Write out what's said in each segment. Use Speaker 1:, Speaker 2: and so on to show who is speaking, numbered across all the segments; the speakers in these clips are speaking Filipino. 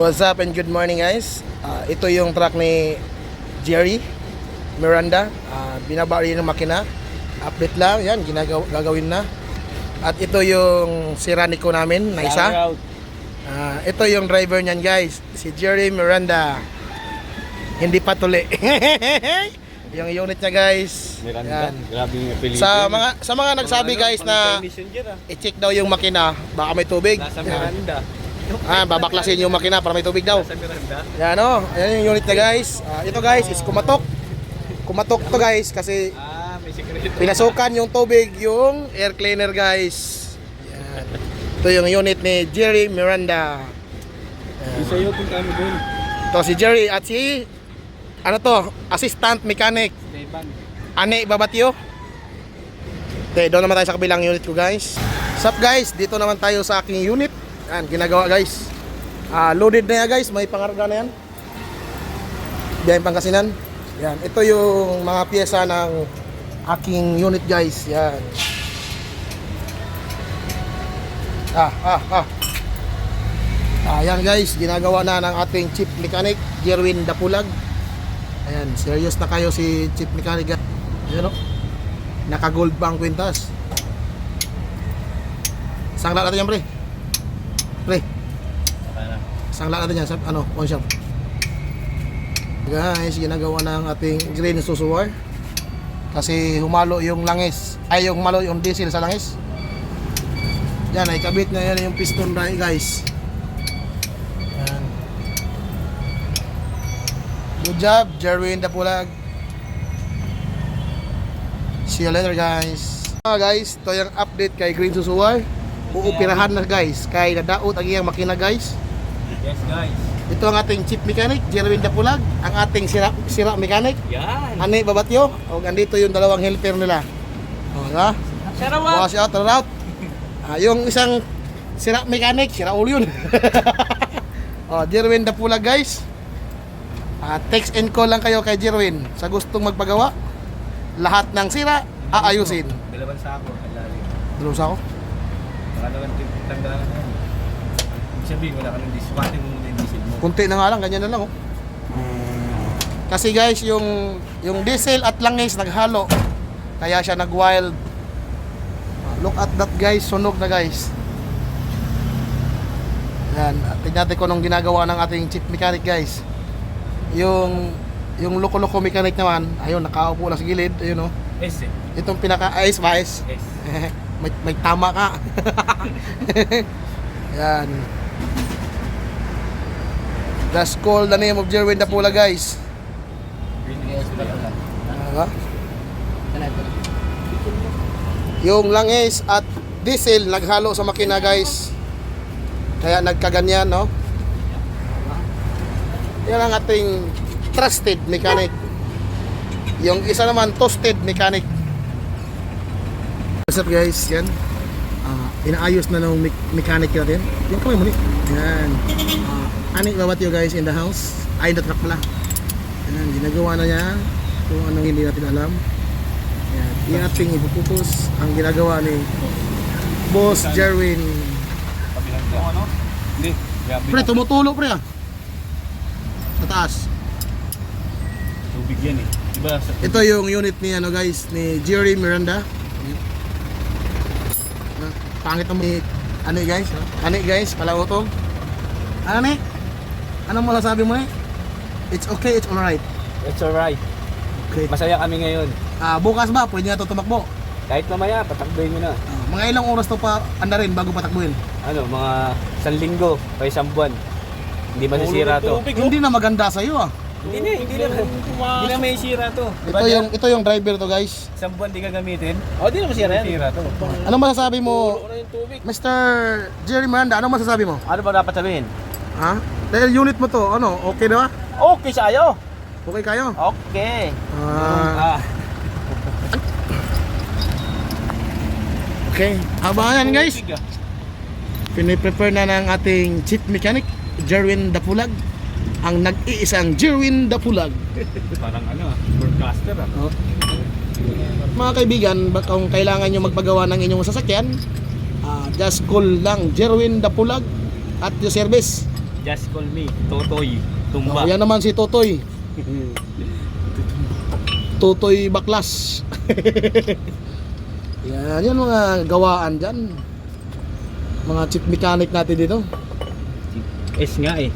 Speaker 1: What's up and good morning guys. Ito yung truck ni Jerry Miranda. Binaba rin ng makina. Update lang, yan, gagawin na. At ito yung siraniko namin na isa. Ito yung driver niyan guys, si Jerry Miranda. Hindi pa tuli. Yung unit niya guys.
Speaker 2: Miranda, grabe yung apelido.
Speaker 1: Sa mga nagsabi guys na i-check daw yung makina, baka may tubig.
Speaker 2: Nasa Miranda.
Speaker 1: Babaklasin yung makina para may tubig daw.
Speaker 2: Nasa Miranda.
Speaker 1: Yan o, ayan yung unit niya guys. Ito guys is kumatok. Kumatok to guys kasi
Speaker 2: May sikreto.
Speaker 1: pinasukan yung tubig yung air cleaner guys. Yan. Ito yung unit ni Jerry Miranda.
Speaker 2: Isa yun kung kami dun.
Speaker 1: Ito si Jerry at si assistant mechanic
Speaker 2: Esteban.
Speaker 1: Ane Babatio. Okay, doon naman tayo sa kabilang unit ko guys. Sup guys, dito naman tayo sa aking unit. Yan, ginagawa guys. Loaded na yan guys, may pangarga na yan. Biyayang Pangasinan. Yan, ito yung mga pyesa ng aking unit guys. Yan. Yan guys, ginagawa na ng ating chief mechanic, Jerwin Dapulag. Ayan, serious na kayo si chief mechanic. Ayan o. Naka-gold pa ang kwintas. Sangla natin yan pre. Pre. Sangla natin yan. On shop. Guys, ginagawa na ang ating green susuwar. Kasi humalo yung langis. Ay, yung humalo yung diesel sa langis. Yan, ay kabit na yan yung piston right guys. Yan. Good job, Jerwin Dapulag. See you later guys. Guys, ito yung update kay Green Susuwar. Uupirahan na guys. Kay nadaot ang iyang makina guys.
Speaker 2: Yes guys.
Speaker 1: Ito ang ating chief mechanic, Jerwin Dapulag. Ang ating sira mechanic,
Speaker 2: Yan.
Speaker 1: Ane Babatio. O andito yung dalawang helper nila. O, diba?
Speaker 2: Shout out.
Speaker 1: Wash out, turn out. Yung isang sira mechanic, sira ulo yun. O, Jerwin Dapulag guys. Text and call lang kayo kay Jerwin sa gustong magpagawa. Lahat ng sira, aayusin.
Speaker 2: Dalawan sa ako.
Speaker 1: Dalawang sa ako.
Speaker 2: Nakalawan tanggalan na yan. Ibig sabihin, wala ka ng diswate mo muna yung diesel mo.
Speaker 1: Kunti na nga lang, ganyan na lang oh. Kasi guys, yung diesel at langis naghalo. Kaya siya nag-wild. Look at that guys, sunog na guys. Yan, tignan natin ko nung ginagawa ng ating chief mechanic guys. Yung loko-loko mechanic naman, ayun, nakaupo lang sa gilid, ayun oh.
Speaker 2: S eh.
Speaker 1: Itong pinaka-ice ba ice?
Speaker 2: S.
Speaker 1: may tama ka. Yan. That's called the name of Jerwin Dapulag guys. Diba? Yung langis at diesel naghalo sa makina guys. Kaya nagkaganyan no. Yan ang ating trusted mechanic. Yung isa naman toasted mechanic. What's up guys? Yan. Inaayos na ng mechanic natin. Yung kamay muli. Yan. Anik Babatio guys in the house. Ay, the truck pala. Yan. Ginagawa na niya kung anong hindi natin alam. Yan. Yung ating ipuputos ang ginagawa ni Boss Jerwin.
Speaker 2: Ano? Hindi.
Speaker 1: Pre, tumutulo pre ah. Sa taas.
Speaker 2: Tubig yan eh. Diba sa
Speaker 1: Ito yung unit ni ano guys, ni Jerry Miranda. Pangit ang ano guys? Ano guys? Palautong. Ano ni? Anong masasabi mo eh? It's okay, it's alright.
Speaker 2: It's alright.
Speaker 1: Okay.
Speaker 2: Masaya kami ngayon.
Speaker 1: Bukas ba? Pwede na ito tumakbo.
Speaker 2: Kahit mamaya, patakboy mo na.
Speaker 1: Mga ilang oras to pa anda rin bago patakbuhin?
Speaker 2: Ano, mga 1 linggo o 1 buwan. Hindi masisira to.
Speaker 1: Hindi na maganda sa iyo ah.
Speaker 2: Hindi na may sira to.
Speaker 1: Ito yung driver to guys.
Speaker 2: 1 buwan di gagamitin. Di na masira yan. Sira to.
Speaker 1: Ano masasabi mo, Mr. Jerry Miranda? Ano masasabi mo?
Speaker 2: Ano ba dapat sabihin?
Speaker 1: Ha? Dahil unit mo to, ano? Okay na ba?
Speaker 2: Okay sa'yo.
Speaker 1: Okay kayo?
Speaker 2: Okay.
Speaker 1: Okay. Abangan guys. Piniprepare na ng ating chief mechanic, Jerwin Dapulag. Ang nag-iisang Jerwin Dapulag.
Speaker 2: Parang broadcaster
Speaker 1: Mga kaibigan, kung kailangan nyo magpagawa ng inyong sasakyan, just call lang Jerwin Dapulag at your service.
Speaker 2: Just call me Totoy
Speaker 1: Oh, yan naman si Totoy. Totoy Baklas. Yan mga gawaan dyan. Mga chip mechanic natin dito.
Speaker 2: S nga eh.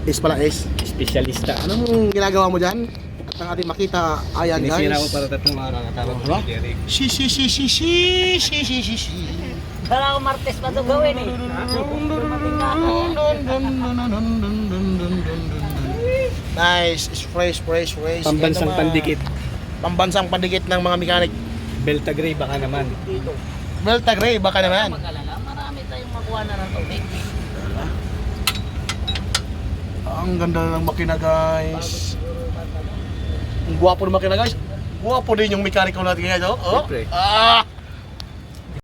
Speaker 1: Is pala is.
Speaker 2: Espesyalista.
Speaker 1: Anong ginagawa mo dyan? At ang ating makita, ayan
Speaker 2: Sinisira ko
Speaker 1: guys.
Speaker 2: para 3 araw. Katawag ko
Speaker 1: Diba?
Speaker 2: si Derek.
Speaker 1: Si.
Speaker 3: Kala ko Martes pa ito gawin eh.
Speaker 1: Nice, it's fresh.
Speaker 2: Pambansang
Speaker 1: Yan naman.
Speaker 2: pandikit.
Speaker 1: Pambansang pandikit ng mga mechanic.
Speaker 2: Belta Gray baka naman.
Speaker 1: Belta Gray, baka naman.
Speaker 3: Mag-alala, marami tayong makuha na ng tubig.
Speaker 1: Ang ganda ng makina guys. Ang gwapo ng makina guys. Gwapo din yung mekaniko natin guys. Oh.
Speaker 2: Siyempre.
Speaker 1: Ah!